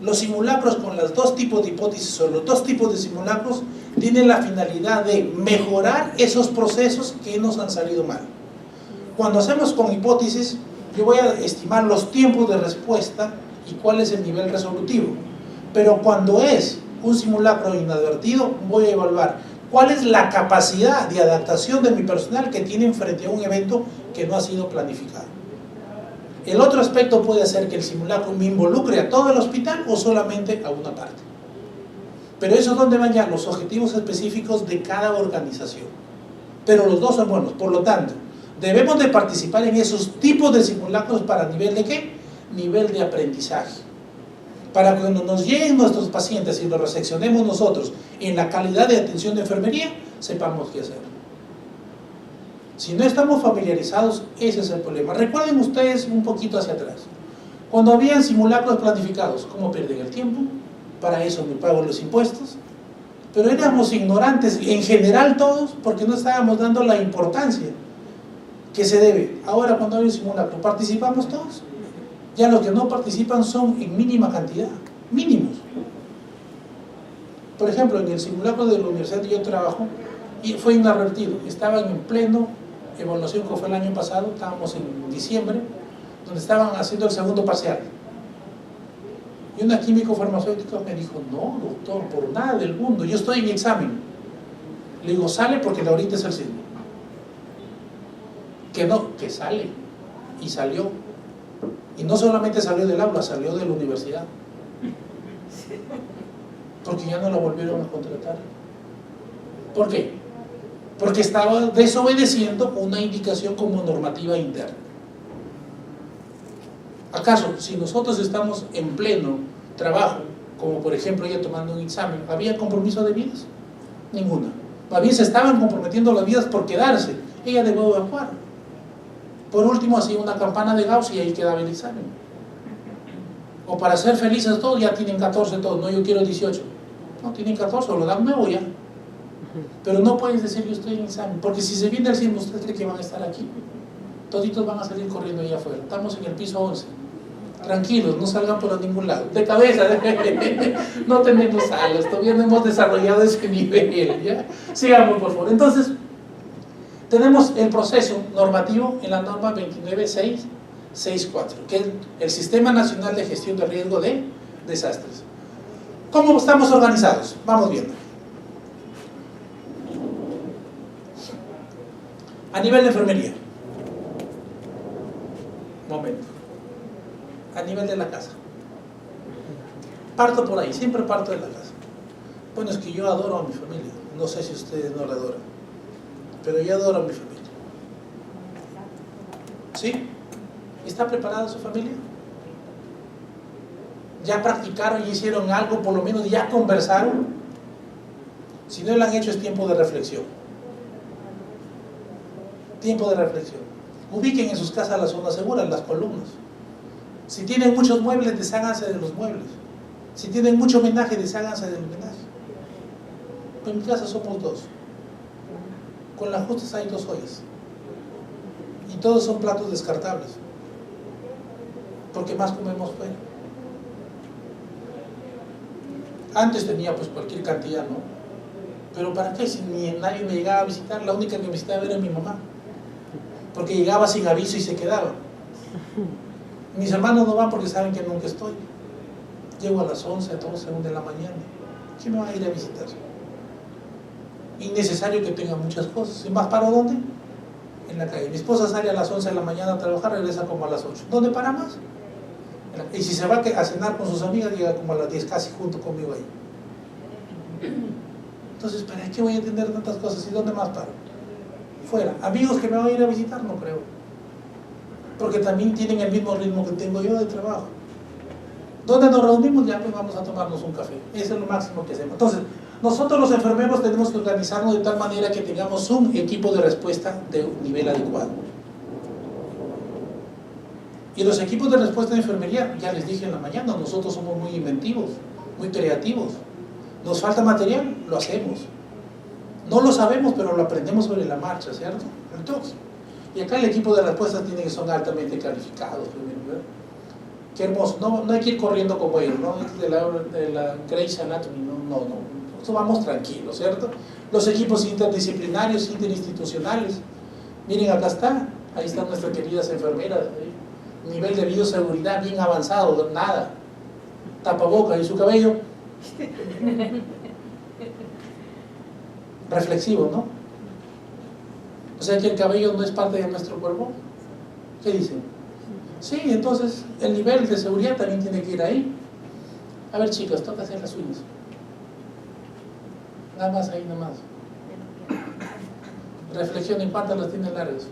Los simulacros con los 2 tipos de hipótesis o los 2 tipos de simulacros tienen la finalidad de mejorar esos procesos que nos han salido mal. Cuando hacemos con hipótesis, yo voy a estimar los tiempos de respuesta y cuál es el nivel resolutivo. Pero cuando es un simulacro inadvertido, voy a evaluar cuál es la capacidad de adaptación de mi personal que tienen frente a un evento que no ha sido planificado. El otro aspecto puede ser que el simulacro me involucre a todo el hospital o solamente a una parte. Pero eso es donde van ya los objetivos específicos de cada organización. Pero los dos son buenos, por lo tanto, debemos de participar en esos tipos de simulacros para nivel de ¿qué? Nivel de aprendizaje. Para cuando nos lleguen nuestros pacientes y los reseccionemos nosotros en la calidad de atención de enfermería, sepamos qué hacer. Si no estamos familiarizados, ese es el problema. Recuerden ustedes un poquito hacia atrás. Cuando habían simulacros planificados, ¿cómo pierden el tiempo? Para eso me pago los impuestos. Pero éramos ignorantes, en general todos, porque no estábamos dando la importancia que se debe. Ahora cuando hay un simulacro, ¿participamos todos? Ya los que no participan son en mínima cantidad, mínimos. Por ejemplo, en el simulacro de la universidad que yo trabajo, y fue inadvertido, estaban en pleno evaluación, que fue el año pasado, estábamos en diciembre, donde estaban haciendo el segundo parcial. Y una químico farmacéutica me dijo, no, doctor, por nada del mundo, yo estoy en examen. Le digo, sale porque ahorita es el sismo. Que no, que sale. Y salió. Y no solamente salió del aula, salió de la universidad. Porque ya no la volvieron a contratar. ¿Por qué? Porque estaba desobedeciendo una indicación como normativa interna. ¿Acaso, si nosotros estamos en pleno trabajo, como por ejemplo ella tomando un examen, ¿había compromiso de vidas? Ninguna. Más bien se estaban comprometiendo las vidas por quedarse. Ella debió evacuar. Por último, hacía una campana de Gauss y ahí quedaba el examen. O para ser felices todos, ya tienen 14 todos, no, yo quiero 18. No, tienen 14, o lo dan nuevo ya. Pero no puedes decir yo estoy en examen, porque si se viene el sismo, ¿usted cree que van a estar aquí? Toditos van a salir corriendo allá afuera. Estamos en el piso 11. Tranquilos, no salgan por ningún lado. De cabeza, no tenemos alas, todavía no hemos desarrollado ese nivel, ¿ya? Sigamos, por favor. Entonces, tenemos el proceso normativo en la norma 29664, que es el Sistema Nacional de Gestión de Riesgo de Desastres. ¿Cómo estamos organizados? Vamos viendo. A nivel de enfermería. Momento. A nivel de la casa. Parto por ahí, siempre parto de la casa. Bueno, es que yo adoro a mi familia. No sé si ustedes no la adoran, pero yo adoro a mi familia. ¿Sí? ¿Está preparada su familia? ¿Ya practicaron y hicieron algo? Por lo menos ya conversaron. Si no lo han hecho, es tiempo de reflexión. Tiempo de reflexión. Ubiquen en sus casas las zonas seguras, las columnas. Si tienen muchos muebles, desháganse de los muebles. Si tienen mucho homenaje, desháganse del homenaje. En mi casa somos dos. Con las justas hay 2 ollas. Y todos son platos descartables. Porque más comemos fuera. Antes tenía pues cualquier cantidad, ¿no? Pero ¿para qué? Si ni nadie me llegaba a visitar, la única que me visitaba era mi mamá. Porque llegaba sin aviso y se quedaba. Mis hermanos no van porque saben que nunca estoy. Llego a las 11, 12, 1 de la mañana. ¿Quién me va a ir a visitar? Innecesario que tenga muchas cosas. ¿Y más paro dónde? En la calle. Mi esposa sale a las 11 de la mañana a trabajar, regresa como a las 8. ¿Dónde para más? Y si se va a cenar con sus amigas, llega como a las 10 casi junto conmigo ahí. Entonces, ¿para qué voy a entender tantas cosas? ¿Y dónde más paro? Fuera. Amigos que me van a ir a visitar, no creo. Porque también tienen el mismo ritmo que tengo yo de trabajo. ¿Dónde nos reunimos? Ya pues vamos a tomarnos un café. Eso es lo máximo que hacemos. Entonces, nosotros los enfermeros tenemos que organizarnos de tal manera que tengamos un equipo de respuesta de un nivel adecuado. Y los equipos de respuesta de enfermería, ya les dije en la mañana, nosotros somos muy inventivos, muy creativos. Nos falta material, lo hacemos. No lo sabemos, pero lo aprendemos sobre la marcha, ¿cierto? Entonces, y acá el equipo de respuesta tiene que ser altamente calificados. ¿Verdad? Qué hermoso. No hay que ir corriendo como ellos, ¿no? De la Grey's Anatomy, no. Nosotros vamos tranquilos, ¿cierto? Los equipos interdisciplinarios, interinstitucionales. Miren, acá está. Ahí están nuestras queridas enfermeras. Nivel de bioseguridad bien avanzado, nada. Tapaboca y su cabello. Reflexivo, ¿no? O sea que el cabello no es parte de nuestro cuerpo. ¿Qué dicen? Sí, entonces el nivel de seguridad también tiene que ir ahí. A ver, chicas, toca hacer las uñas. Nada más ahí, nada más. Reflexionen cuántas las tienen largas.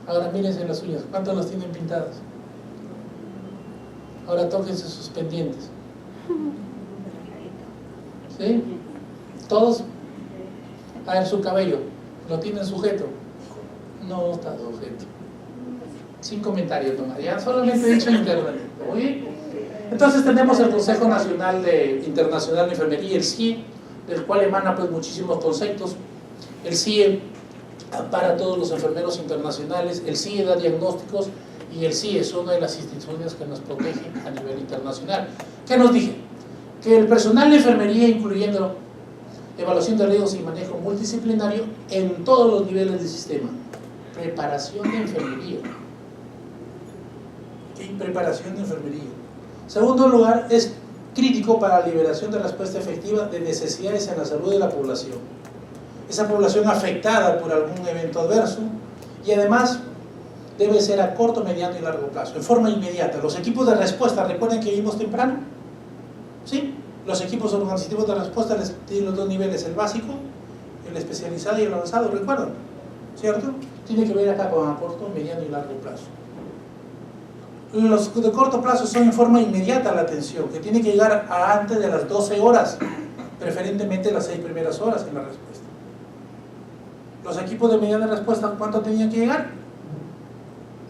Ahora mírense las uñas, cuántas las tienen pintadas. Ahora tóquense sus pendientes. ¿Sí? ¿Todos? A ver, su cabello, ¿lo tienen sujeto? No está sujeto. Sin comentarios nomás, ya solamente he dicho internamente. ¿Oye? Entonces tenemos el Consejo Nacional Internacional de Enfermería, el CIE, del cual emana pues muchísimos conceptos. El CIE ampara a todos los enfermeros internacionales, el CIE da diagnósticos y el CIE es una de las instituciones que nos protegen a nivel internacional. ¿Qué nos dije? Que el personal de enfermería, incluyendo evaluación de riesgos y manejo multidisciplinario en todos los niveles del sistema. Preparación de enfermería. ¿Qué preparación de enfermería? Segundo lugar, es crítico para la liberación de respuesta efectiva de necesidades en la salud de la población. Esa población afectada por algún evento adverso, y además debe ser a corto, mediano y largo plazo, en forma inmediata. Los equipos de respuesta, ¿recuerdan que vimos temprano? ¿Sí? Los equipos organizativos de respuesta tienen los dos niveles, el básico, el especializado y el avanzado, ¿recuerdan? ¿Cierto? Tiene que ver acá con a corto, mediano y largo plazo. Los de corto plazo son en forma inmediata la atención, que tiene que llegar a antes de las 12 horas, preferentemente las 6 primeras horas en la respuesta. Los equipos de mediana respuesta, ¿cuánto tenían que llegar?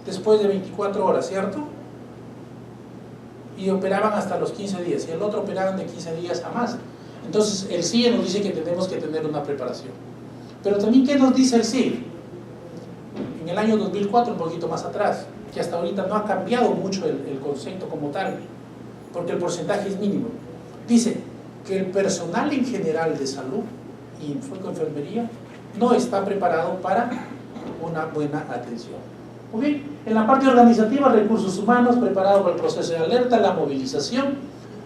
Después de 24 horas, ¿cierto? Y operaban hasta los 15 días, y el otro operaban de 15 días a más. Entonces el CIE nos dice que tenemos que tener una preparación. Pero también, ¿qué nos dice el CIE? En el año 2004, un poquito más atrás, que hasta ahorita no ha cambiado mucho el concepto como tal, porque el porcentaje es mínimo. Dice que el personal en general de salud y enfermería no está preparado para una buena atención. Muy bien, en la parte organizativa, recursos humanos, preparado para el proceso de alerta, la movilización,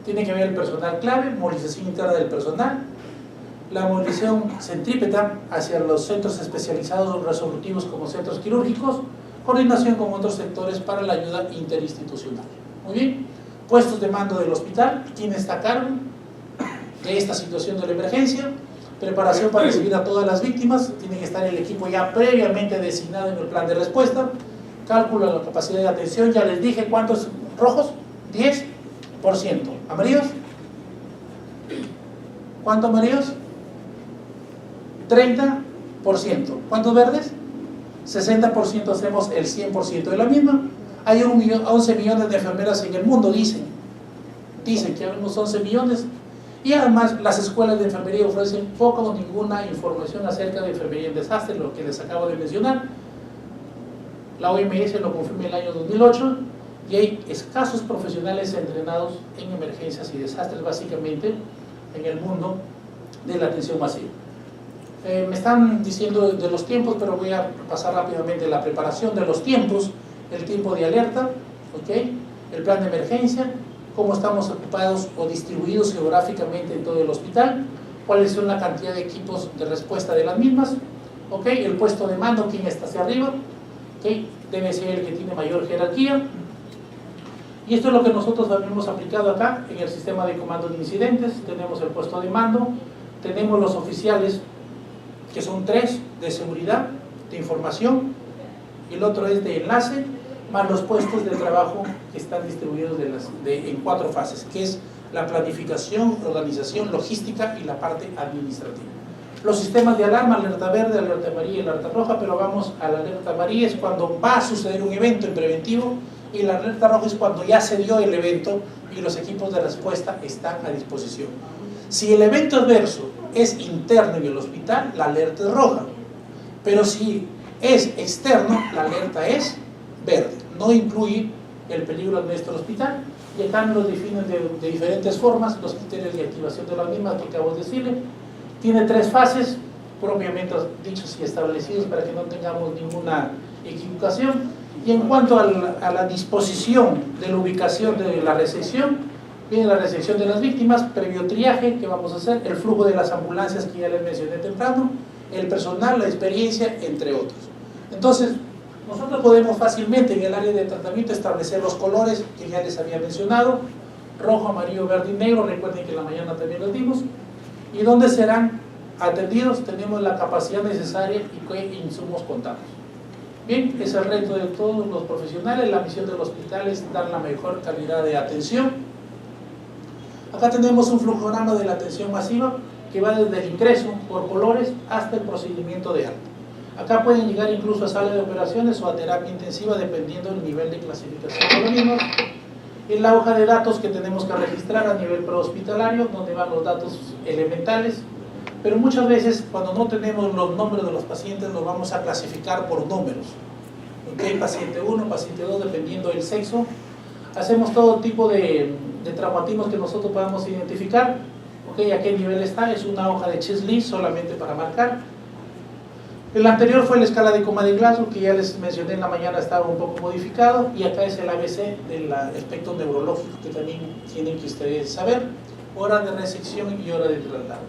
tiene que ver el personal clave, movilización interna del personal, la movilización centrípeta hacia los centros especializados resolutivos como centros quirúrgicos, coordinación con otros sectores para la ayuda interinstitucional. Muy bien, puestos de mando del hospital, ¿quién está a cargo de esta situación de la emergencia? Preparación para recibir a todas las víctimas, tiene que estar el equipo ya previamente designado en el plan de respuesta, cálculo de la capacidad de atención, ya les dije cuántos rojos, 10%, amarillos, ¿cuántos amarillos? 30%, ¿cuántos verdes? 60%, hacemos el 100% de la misma. Hay 11 millones de enfermeras en el mundo, dicen que hay unos 11 millones, y además las escuelas de enfermería ofrecen poca o ninguna información acerca de enfermería en desastre, lo que les acabo de mencionar. La OMS lo confirma en el año 2008, y hay escasos profesionales entrenados en emergencias y desastres, básicamente en el mundo de la atención masiva. Me están diciendo de los tiempos, pero voy a pasar rápidamente la preparación de los tiempos, el tiempo de alerta, ¿okay? El plan de emergencia, cómo estamos ocupados o distribuidos geográficamente en todo el hospital, cuáles son la cantidad de equipos de respuesta de las mismas, ¿okay? El puesto de mando, quién está hacia arriba, ¿okay? Debe ser el que tiene mayor jerarquía. Y esto es lo que nosotros hemos aplicado acá en el sistema de comando de incidentes. Tenemos el puesto de mando, tenemos los oficiales, que son 3 de seguridad, de información, y el otro es de enlace, más los puestos de trabajo que están distribuidos en 4 fases, que es la planificación, organización, logística y la parte administrativa. Los sistemas de alarma, alerta verde, alerta amarilla y alerta roja, pero vamos a la alerta amarilla, es cuando va a suceder un evento en preventivo, y la alerta roja es cuando ya se dio el evento y los equipos de respuesta están a disposición. Si el evento adverso es interno en el hospital, la alerta es roja, pero si es externo, la alerta es verde. No incluye el peligro al nuestro hospital, y acá nos definen de diferentes formas los criterios de activación de la misma que acabo de decirle. Tiene 3 fases, propiamente dichos y establecidos para que no tengamos ninguna equivocación. Y en cuanto a la disposición de la ubicación de la recepción, viene la recepción de las víctimas, previo triaje que vamos a hacer, el flujo de las ambulancias que ya les mencioné temprano, el personal, la experiencia, entre otros. Entonces, nosotros podemos fácilmente en el área de tratamiento establecer los colores que ya les había mencionado, rojo, amarillo, verde y negro, recuerden que en la mañana también los dimos, y dónde serán atendidos, tenemos la capacidad necesaria y qué insumos contamos. Bien, es el reto de todos los profesionales, la misión del hospital es dar la mejor calidad de atención. Acá tenemos un flujograma de la atención masiva que va desde el ingreso por colores hasta el procedimiento de alta. Acá pueden llegar incluso a sala de operaciones o a terapia intensiva dependiendo del nivel de clasificación de los mismos. En la hoja de datos que tenemos que registrar a nivel prehospitalario, donde van los datos elementales, pero muchas veces cuando no tenemos los nombres de los pacientes los vamos a clasificar por números. ¿Okay? Paciente 1, paciente 2, dependiendo del sexo. Hacemos todo tipo de traumatismos que nosotros podamos identificar. ¿Okay? ¿A qué nivel está? Es una hoja de checklist solamente para marcar. El anterior fue la escala de Coma de Glasgow, que ya les mencioné en la mañana, estaba un poco modificado, y acá es el ABC del aspecto neurológico que también tienen que ustedes saber, hora de resección y hora de traslado.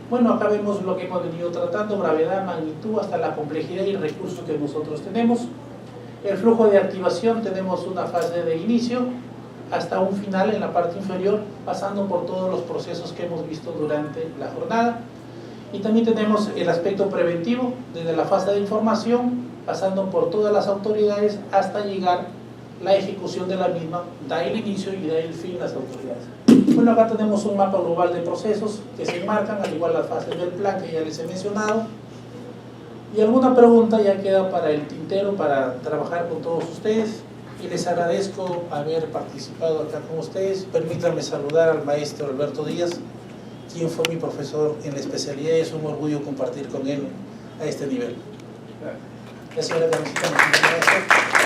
Bueno, acá vemos lo que hemos venido tratando, gravedad, magnitud, hasta la complejidad y recursos que nosotros tenemos. El flujo de activación, tenemos una fase de inicio hasta un final en la parte inferior, pasando por todos los procesos que hemos visto durante la jornada. Y también tenemos el aspecto preventivo, desde la fase de información, pasando por todas las autoridades hasta llegar la ejecución de la misma, da el inicio y da el fin las autoridades. Bueno, acá tenemos un mapa global de procesos que se enmarcan, al igual las fases del plan que ya les he mencionado. Y alguna pregunta ya queda para el tintero, para trabajar con todos ustedes. Y les agradezco haber participado acá con ustedes. Permítanme saludar al maestro Alberto Díaz, quien fue mi profesor en la especialidad, y es un orgullo compartir con él a este nivel. Gracias, señora Carmencita.